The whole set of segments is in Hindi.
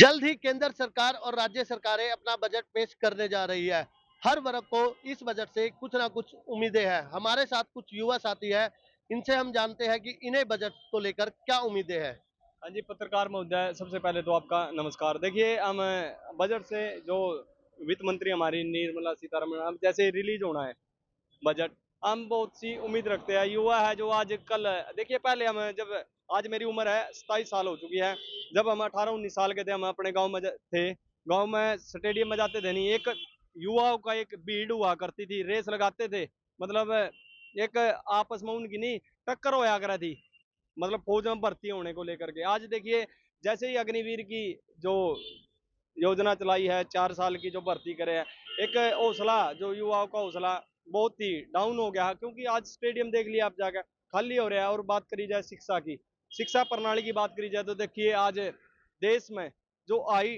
जल्द ही केंद्र सरकार और राज्य सरकारें अपना बजट पेश करने जा रही है। हर वर्ग को इस बजट से कुछ ना कुछ उम्मीदें हैं। हमारे साथ कुछ युवा साथी हैं, इनसे हम जानते हैं कि इन्हें बजट को लेकर क्या उम्मीदें हैं। हाँ जी, पत्रकार महोदय, सबसे पहले तो आपका नमस्कार। देखिए, हम बजट से जो वित्त मंत्री हमारी निर्मला सीतारमण, अब जैसे रिलीज़ होना है बजट, हम बहुत सी उम्मीद रखते हैं। युवा है जो आज कल देखिए, पहले हम जब आज मेरी उम्र है 27 साल हो चुकी है। जब हम 18-19 साल के थे, हम अपने गाँव में थे। गाँव में स्टेडियम में जाते थे नहीं, एक युवाओं का एक भीड़ हुआ करती थी, रेस लगाते थे। मतलब एक आपस में उनकी नहीं टक्कर होया करा थी। मतलब फौज में भर्ती होने को लेकर के आज देखिए, जैसे ही अग्निवीर की जो योजना चलाई है, 4 साल की जो भर्ती करे है, एक हौसला जो युवाओं का हौसला बहुत ही डाउन हो गया है, क्योंकि आज स्टेडियम देख लिया आप जाकर खाली हो रहा है। और बात करी जाए शिक्षा की, शिक्षा प्रणाली की बात करी जाए तो देखिए, आज देश में जो आई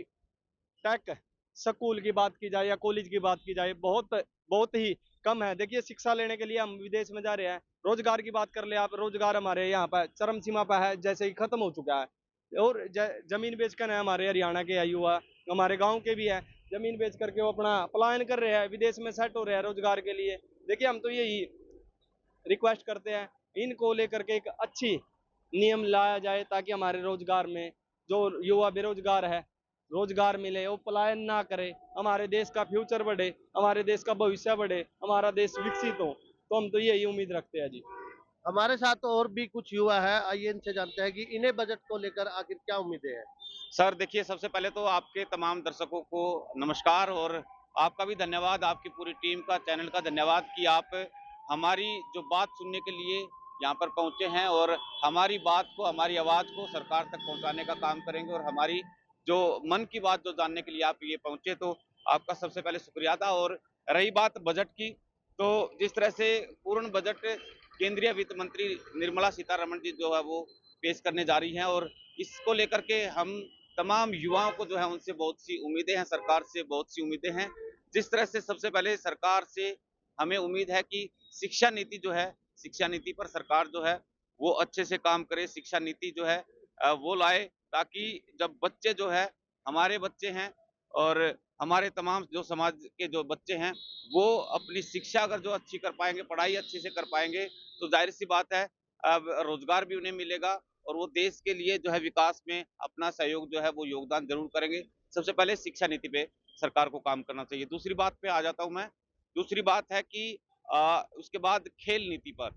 टेक स्कूल की बात की जाए या कॉलेज की बात की जाए, बहुत बहुत ही कम है। देखिए, शिक्षा लेने के लिए हम विदेश में जा रहे हैं। रोजगार की बात कर ले आप, रोजगार हमारे यहाँ पर चरम सीमा पर है, जैसे ही खत्म हो चुका है। और जमीन बेचकर है, हमारे हरियाणा के है युवा, हमारे गांव के भी है, जमीन बेच करके वो अपना पलायन कर रहे हैं, विदेश में सेट हो रहे हैं रोजगार के लिए। देखिए, हम तो यही रिक्वेस्ट करते हैं, इनको लेकर के एक अच्छी नियम लाया जाए, ताकि हमारे रोजगार में जो युवा बेरोजगार है, रोजगार मिले, वो पलायन ना करे, हमारे देश का फ्यूचर बढ़े, हमारे देश का भविष्य बढ़े, हमारा देश विकसित हो। तो हम तो यही उम्मीद रखते हैं जी। हमारे साथ और भी कुछ युवा हैं, आइए इनसे जानते हैं कि इन्हें बजट को लेकर आखिर क्या उम्मीदें हैं। सर देखिए, सबसे पहले तो आपके तमाम दर्शकों को नमस्कार और आपका भी धन्यवाद, आपकी पूरी टीम का, चैनल का धन्यवाद कि आप हमारी जो बात सुनने के लिए यहाँ पर पहुँचे हैं और हमारी बात को, हमारी आवाज़ को सरकार तक पहुँचाने का काम करेंगे और हमारी जो मन की बात जो जानने के लिए आप ये पहुँचे, तो आपका सबसे पहले शुक्रिया था। और रही बात बजट की, तो जिस तरह से पूर्ण बजट केंद्रीय वित्त मंत्री निर्मला सीतारमण जी जो है वो पेश करने जा रही हैं और इसको लेकर के हम तमाम युवाओं को जो है उनसे बहुत सी उम्मीदें हैं, सरकार से बहुत सी उम्मीदें हैं। जिस तरह से सबसे पहले सरकार से हमें उम्मीद है कि शिक्षा नीति जो है, शिक्षा नीति पर सरकार जो है वो अच्छे से काम करे, शिक्षा नीति जो है वो लाए, ताकि जब बच्चे जो है, हमारे बच्चे हैं और हमारे तमाम जो समाज के जो बच्चे हैं, वो अपनी शिक्षा अगर जो अच्छी कर पाएँगे, पढ़ाई अच्छे से कर पाएँगे, तो ज़ाहिर-सी बात है अब रोज़गार भी उन्हें मिलेगा और वो देश के लिए जो है विकास में अपना सहयोग जो है वो योगदान ज़रूर करेंगे। सबसे पहले शिक्षा नीति पे सरकार को काम करना चाहिए। दूसरी बात पे आ जाता हूँ मैं। दूसरी बात है कि उसके बाद खेल नीति पर।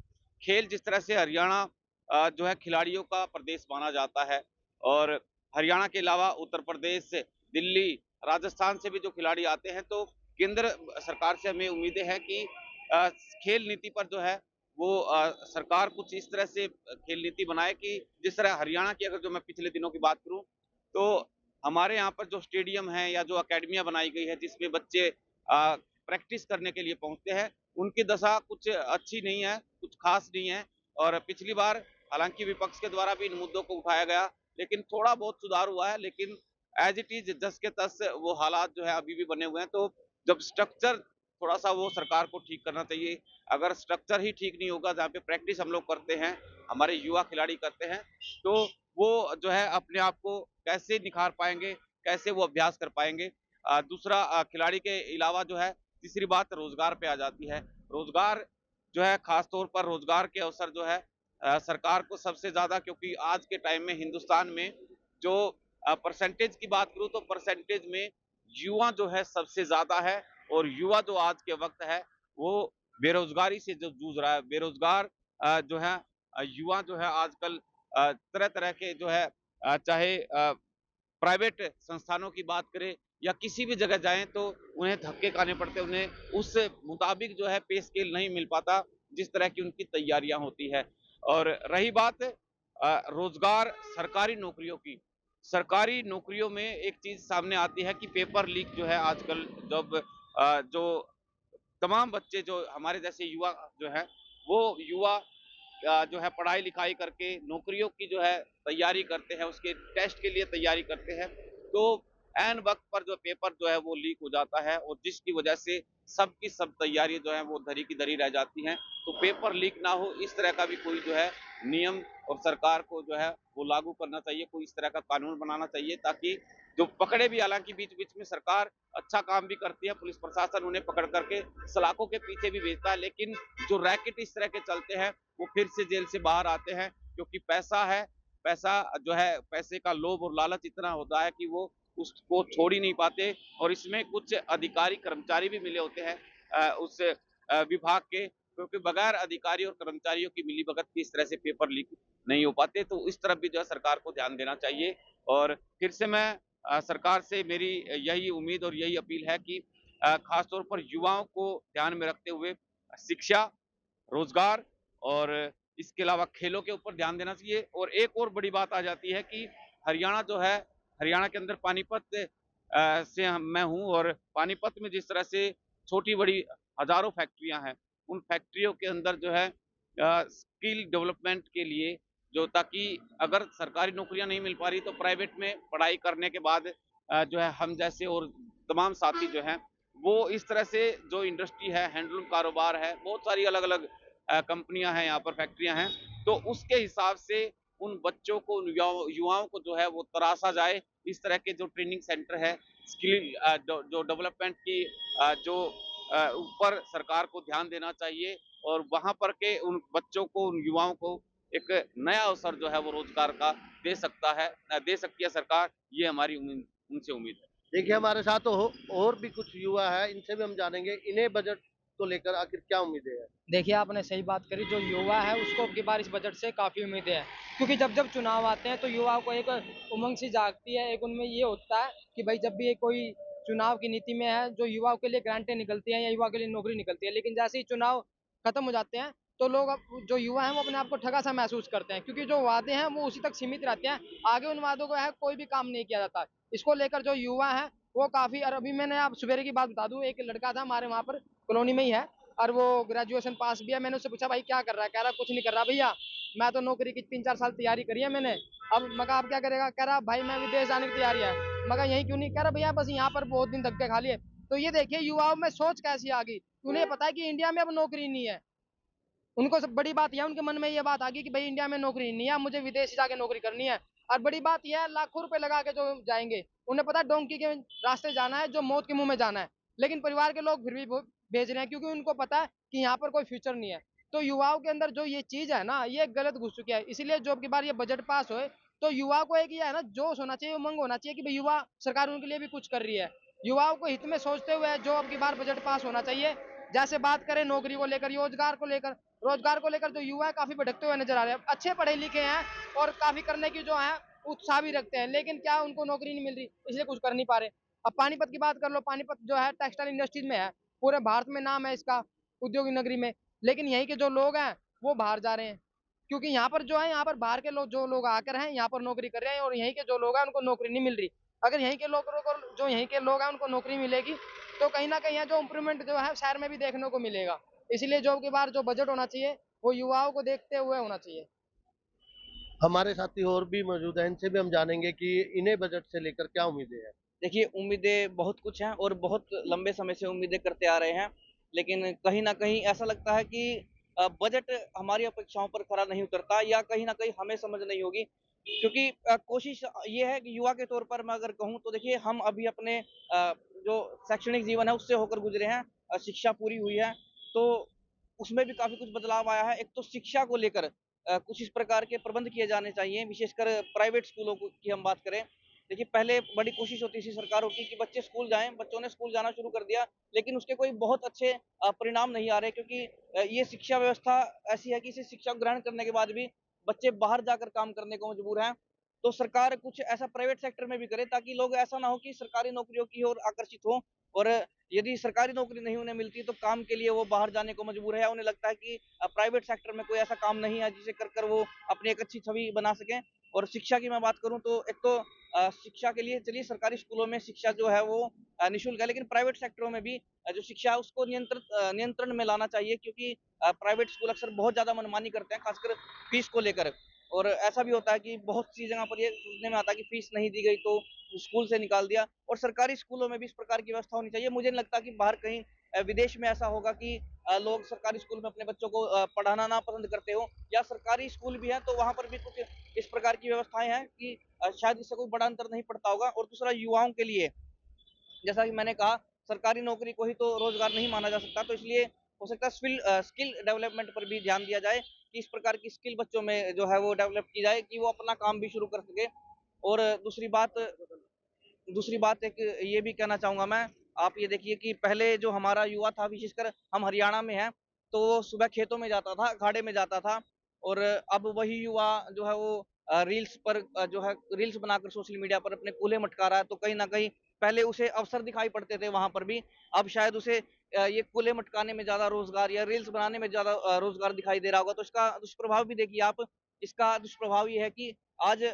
खेल जिस तरह से हरियाणा जो है खिलाड़ियों का प्रदेश माना जाता है और हरियाणा के अलावा उत्तर प्रदेश, दिल्ली, राजस्थान से भी जो खिलाड़ी आते हैं, तो केंद्र सरकार से हमें उम्मीदें हैं कि अ, खेल नीति पर जो है वो सरकार कुछ इस तरह से खेल नीति बनाए कि जिस तरह हरियाणा की अगर जो मैं पिछले दिनों की बात करूँ, तो हमारे यहाँ पर जो स्टेडियम है या जो अकेडमियाँ बनाई गई है जिसमें बच्चे प्रैक्टिस करने के लिए पहुँचते हैं, उनकी दशा कुछ अच्छी नहीं है, कुछ ख़ास नहीं है। और पिछली बार हालाँकि विपक्ष के द्वारा भी इन मुद्दों को उठाया गया, लेकिन थोड़ा बहुत सुधार हुआ है, लेकिन एज़ इट इज़ जस के तस वो हालात जो है अभी भी बने हुए हैं। तो जब स्ट्रक्चर थोड़ा-सा वो सरकार को ठीक करना चाहिए। अगर स्ट्रक्चर ही ठीक नहीं होगा, जहाँ पे प्रैक्टिस हम लोग करते हैं, हमारे युवा खिलाड़ी करते हैं, तो वो जो है अपने आप को कैसे निखार पाएँगे, कैसे वो अभ्यास कर पाएँगे। दूसरा खिलाड़ी के अलावा जो है, तीसरी बात रोज़गार पे आ जाती है। रोज़गार जो है ख़ास तौर पर रोज़गार के अवसर जो है सरकार को सबसे ज़्यादा, क्योंकि आज के टाइम में हिंदुस्तान में जो परसेंटेज की बात करूँ तो परसेंटेज में युवा जो है सबसे ज़्यादा है और युवा जो आज के वक़्त है, वो बेरोज़गारी से जो जूझ रहा है। बेरोज़गार जो है युवा जो है आजकल तरह-तरह के जो है चाहे प्राइवेट संस्थानों की बात करें या किसी भी जगह जाएँ, तो उन्हें धक्के खाने पड़ते हैं, उन्हें उस मुताबिक जो है पे स्केल नहीं मिल पाता, जिस तरह की उनकी तैयारियाँ होती है। और रही बात रोज़गार सरकारी नौकरियों की, सरकारी नौकरियों में एक चीज़ सामने आती है कि पेपर लीक जो है आजकल, जब जो तमाम बच्चे जो हमारे जैसे युवा जो हैं, वो युवा जो है पढ़ाई-लिखाई करके नौकरियों की जो है तैयारी करते हैं, उसके टेस्ट के लिए तैयारी करते हैं, तो ऐन वक़्त पर जो पेपर जो है वो लीक हो जाता है और जिसकी वजह से सब की सब तैयारी जो है वो धरी की धरी रह जाती हैं। तो पेपर लीक ना हो, इस तरह का भी कोई जो है नियम और सरकार को जो है वो लागू करना चाहिए, कोई इस तरह का कानून बनाना चाहिए, ताकि जो पकड़े भी, हालांकि बीच बीच में सरकार अच्छा काम भी करती है, पुलिस प्रशासन उन्हें पकड़ करके सलाखों के पीछे भी भेजता है, लेकिन जो रैकेट इस तरह के चलते हैं वो फिर से जेल से बाहर आते हैं, क्योंकि पैसा है, पैसा जो है, पैसे का लोभ और लालच इतना होता है कि वो उसको छोड़ ही नहीं पाते। और इसमें कुछ अधिकारी कर्मचारी भी मिले होते हैं उस विभाग के, क्योंकि बगैर अधिकारी और कर्मचारियों की मिलीभगत की इस तरह से पेपर लीक नहीं हो पाते। तो इस तरफ भी जो है सरकार को ध्यान देना चाहिए। और फिर से मैं सरकार से मेरी यही उम्मीद और यही अपील है कि खास तौर पर युवाओं को ध्यान में रखते हुए शिक्षा, रोजगार और इसके अलावा खेलों के ऊपर ध्यान देना चाहिए। और एक और बड़ी बात आ जाती है कि हरियाणा जो है, हरियाणा के अंदर पानीपत मैं हूँ, और पानीपत में जिस तरह से छोटी बड़ी हजारों फैक्ट्रियां हैं, उन फैक्ट्रियों के अंदर जो है स्किल डेवलपमेंट के लिए, जो ताकि अगर सरकारी नौकरियां नहीं मिल पा रही तो प्राइवेट में पढ़ाई करने के बाद जो है हम जैसे और तमाम साथी जो हैं वो इस तरह से, जो इंडस्ट्री है, हैंडलूम कारोबार है, बहुत सारी अलग अलग कंपनियां हैं यहाँ पर, फैक्ट्रियां हैं, तो उसके हिसाब से उन बच्चों को, उन युवाओं को जो है वो तराशा जाए। इस तरह के जो ट्रेनिंग सेंटर है, स्किल जो डेवलपमेंट की जो ऊपर सरकार को ध्यान देना चाहिए, और वहां पर के उन बच्चों को, उन युवाओं को एक नया अवसर जो है वो रोजगार का दे सकती है सरकार। ये हमारी उनसे उम्मीद है। देखिए हमारे साथ और भी कुछ युवा है, इनसे भी हम जानेंगे इन्हें बजट को लेकर आखिर क्या उम्मीदें हैं। देखिए, आपने सही बात करी, जो युवा है उसको अब की बार इस बजट से काफ़ी उम्मीदें हैं। क्योंकि जब-जब चुनाव आते हैं तो युवाओं को एक उमंग सी जागती है, एक उनमें ये होता है कि भई जब भी ये कोई चुनाव की नीति में है, जो युवाओं के लिए ग्रांटें निकलती हैं या युवाओं के लिए नौकरी निकलती है। लेकिन जैसे ही चुनाव खत्म हो जाते हैं, तो लोग अब जो युवा हैं वो अपने आप को ठगा-सा महसूस करते हैं, क्योंकि जो वादे हैं वो उसी तक सीमित रहते हैं, आगे उन वादों को है कोई भी काम नहीं किया जाता। इसको लेकर जो युवा हैं वो काफ़ी, और अभी मैंने आप सवेरे की बात बता दूँ, एक लड़का था हमारे वहाँ पर कॉलोनी में ही है, और वो ग्रेजुएशन पास भी है। मैंने उससे पूछा भाई क्या कर रहा है? कह रहा कुछ नहीं कर रहा भैया, मैं तो नौकरी की 3-4 साल तैयारी करी है मैंने। अब मैं कहा आप क्या करेगा? कह रहा भाई मैं विदेश जाने की तैयारी है। मैं कहा यहीं क्यों नहीं? कह रहा भैया बस यहाँ पर बहुत दिन धक्के खा लिए। तो ये देखिए युवाओं में सोच कैसी आ गई। उन्हें पता है कि इंडिया में अब नौकरी नहीं है। उनको सब बड़ी बात यह है, उनके मन में ये बात आ गई कि भाई इंडिया में नौकरी नहीं है, मुझे विदेश जाके नौकरी करनी है। और बड़ी बात यह है, लाखों रुपए लगा के जो जाएँगे, उन्हें पता है डोंकी के रास्ते जाना है, जो मौत के मुँह में जाना है। लेकिन परिवार के लोग फिर भी वो भेज रहे हैं, क्योंकि उनको पता है कि यहाँ पर कोई फ्यूचर नहीं है। तो युवाओं के अंदर जो ये चीज़ है ना, ये गलत घुस चुकी है। इसीलिए जो अब की बार ये बजट पास होए, तो युवाओं को एक ये है ना जोश होना चाहिए, उमंग होना चाहिए कि भाई युवा सरकार उनके लिए भी कुछ कर रही है। युवाओं को हित में सोचते हुए जो अब की बार बजट पास होना चाहिए। जैसे बात करें नौकरी को लेकर, रोजगार को लेकर जो युवा है काफ़ी भटकते हुए नज़र आ रहे हैं। अच्छे पढ़े-लिखे हैं और काफ़ी करने की जो है उत्साह भी रखते हैं, लेकिन क्या उनको नौकरी नहीं मिल रही, इसलिए कुछ कर नहीं पा रहे। अब पानीपत की बात कर लो, पानीपत जो है टेक्सटाइल इंडस्ट्रीज़ में है, पूरे भारत में नाम है इसका, उद्योग नगरी में। लेकिन यहीं के जो लोग हैं, वो बाहर जा रहे हैं, क्योंकि यहाँ पर जो है, यहाँ पर बाहर के लोग, जो लोग आकर हैं, यहाँ पर नौकरी कर रहे हैं, और यहीं के जो लोग हैं, उनको नौकरी नहीं मिल रही। अगर यहीं के लोगों को, जो यहीं के लोग हैं, उनको नौकरी मिलेगी, तो कहीं न कहीं जो इम्प्रूवमेंट जो है शहर में भी देखने को मिलेगा। इसलिए जो अब की बार जो बजट होना चाहिए, वो युवाओं को देखते हुए होना चाहिए। हमारे साथी और भी मौजूद हैं, इनसे भी हम जानेंगे कि इन्हें बजट से लेकर क्या उम्मीदें हैं। देखिए, उम्मीदें बहुत कुछ हैं और बहुत लंबे समय से उम्मीदें करते आ रहे हैं। लेकिन कहीं न कहीं ऐसा लगता है कि बजट हमारी अपेक्षाओं पर खरा नहीं उतरता, या कहीं न कहीं हमें समझ नहीं होगी। क्योंकि कोशिश ये है कि युवा के तौर पर मैं अगर कहूँ तो देखिए, हम अभी अपने जो शैक्षणिक जीवन है उससे होकर गुज़रे हैं। शिक्षा पूरी हुई है, तो उसमें भी काफ़ी कुछ बदलाव आया है। एक तो शिक्षा को लेकर कुछ इस प्रकार के प्रबंध किए जाने चाहिए, विशेषकर प्राइवेट स्कूलों की हम बात करें। देखिए, पहले बड़ी कोशिश होती थी सरकारों की कि बच्चे स्कूल जाएँ, बच्चों ने स्कूल जाना शुरू कर दिया, लेकिन उसके कोई बहुत अच्छे परिणाम नहीं आ रहे, क्योंकि ये शिक्षा व्यवस्था ऐसी है कि इसे शिक्षा ग्रहण करने के बाद भी बच्चे बाहर जाकर काम करने को मजबूर हैं। तो सरकार कुछ ऐसा प्राइवेट सेक्टर में भी करे, ताकि लोग, ऐसा ना हो कि सरकारी नौकरियों की ओर आकर्षित हों, और यदि सरकारी नौकरी नहीं उन्हें मिलती तो काम के लिए वो बाहर जाने को मजबूर है। उन्हें लगता है कि प्राइवेट सेक्टर में कोई ऐसा काम नहीं है जिसे कर वो अपनी एक अच्छी छवि बना सकें। और शिक्षा की मैं बात करूँ तो एक तो शिक्षा के लिए चलिए सरकारी स्कूलों में शिक्षा जो है वो निःशुल्क है, लेकिन प्राइवेट सेक्टरों में भी जो शिक्षा है उसको नियंत्रण में लाना चाहिए, क्योंकि प्राइवेट स्कूल अक्सर बहुत ज़्यादा मनमानी करते हैं, खासकर फीस को लेकर। और ऐसा भी होता है कि बहुत सी जगह पर ये सुनने में आता है कि फीस नहीं दी गई तो स्कूल से निकाल दिया, और सरकारी स्कूलों में भी इस प्रकार की व्यवस्था होनी चाहिए। मुझे नहीं लगता कि बाहर कहीं विदेश में ऐसा होगा कि लोग सरकारी स्कूल में अपने बच्चों को पढ़ाना ना पसंद करते हो, या सरकारी स्कूल भी है तो वहाँ पर भी कुछ इस प्रकार की व्यवस्थाएं हैं कि शायद इससे कोई बड़ा अंतर नहीं पड़ता होगा। और दूसरा, युवाओं के लिए, जैसा कि मैंने कहा, सरकारी नौकरी को ही तो रोजगार नहीं माना जा सकता, तो इसलिए हो सकता है स्किल डेवलपमेंट पर भी ध्यान दिया जाए कि इस प्रकार की स्किल बच्चों में जो है वो डेवलप की जाए कि वो अपना काम भी शुरू कर सके। और दूसरी बात एक ये भी कहना चाहूँगा मैं, आप ये देखिए कि पहले जो हमारा युवा था, विशेषकर हम हरियाणा में हैं, तो वो सुबह खेतों में जाता था, अखाड़े में जाता था, और अब वही युवा जो है वो रील्स पर जो है रील्स बनाकर सोशल मीडिया पर अपने कूल्हे मटका रहा है। तो कहीं न कहीं पहले उसे अवसर दिखाई पड़ते थे वहाँ पर भी, अब शायद उसे ये कूल्हे मटकाने में ज़्यादा रोज़गार या रील्स बनाने में ज़्यादा रोज़गार दिखाई दे रहा होगा। तो इसका दुष्प्रभाव भी देखिए आप, इसका दुष्प्रभाव ये है कि आज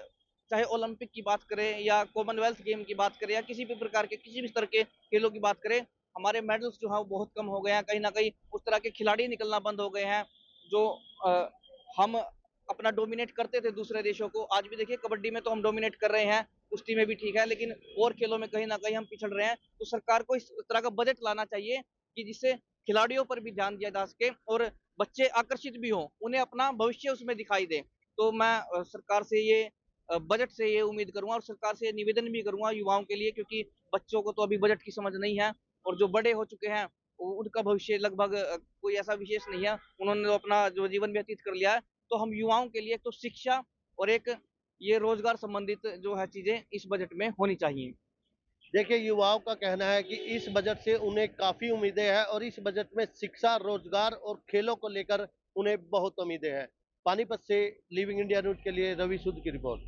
चाहे ओलंपिक की बात करें या कॉमनवेल्थ गेम की बात करें या किसी भी प्रकार के किसी भी स्तर के खेलों की बात करें, हमारे मेडल्स जो हैं वो बहुत कम हो गए हैं। कहीं न कहीं उस तरह के खिलाड़ी निकलना बंद हो गए हैं जो हम अपना डोमिनेट करते थे दूसरे देशों को। आज भी देखिए कबड्डी में तो हम डोमिनेट कर रहे हैं, कुश्ती में भी ठीक है, लेकिन और खेलों में कहीं न कहीं हम पिछड़ रहे हैं। तो सरकार को इस तरह का बजट लाना चाहिए कि जिससे खिलाड़ियों पर भी ध्यान दिया जा सके और बच्चे आकर्षित भी हों, उन्हें अपना भविष्य उसमें दिखाई दे। तो मैं सरकार से ये बजट से ये उम्मीद करूँगा और सरकार से निवेदन भी करूँगा युवाओं के लिए, क्योंकि बच्चों को तो अभी बजट की समझ नहीं है, और जो बड़े हो चुके हैं उनका भविष्य लगभग कोई ऐसा विशेष नहीं है, उन्होंने तो अपना जो जीवन व्यतीत कर लिया है। तो हम युवाओं के लिए एक तो शिक्षा और एक ये रोजगार संबंधित जो है चीजें इस बजट में होनी चाहिए। देखिए, युवाओं का कहना है कि इस बजट से उन्हें काफ़ी उम्मीदें हैं और इस बजट में शिक्षा, रोजगार और खेलों को लेकर उन्हें बहुत उम्मीदें हैं। पानीपत से लिविंग इंडिया न्यूज़ के लिए रवि सूद की रिपोर्ट।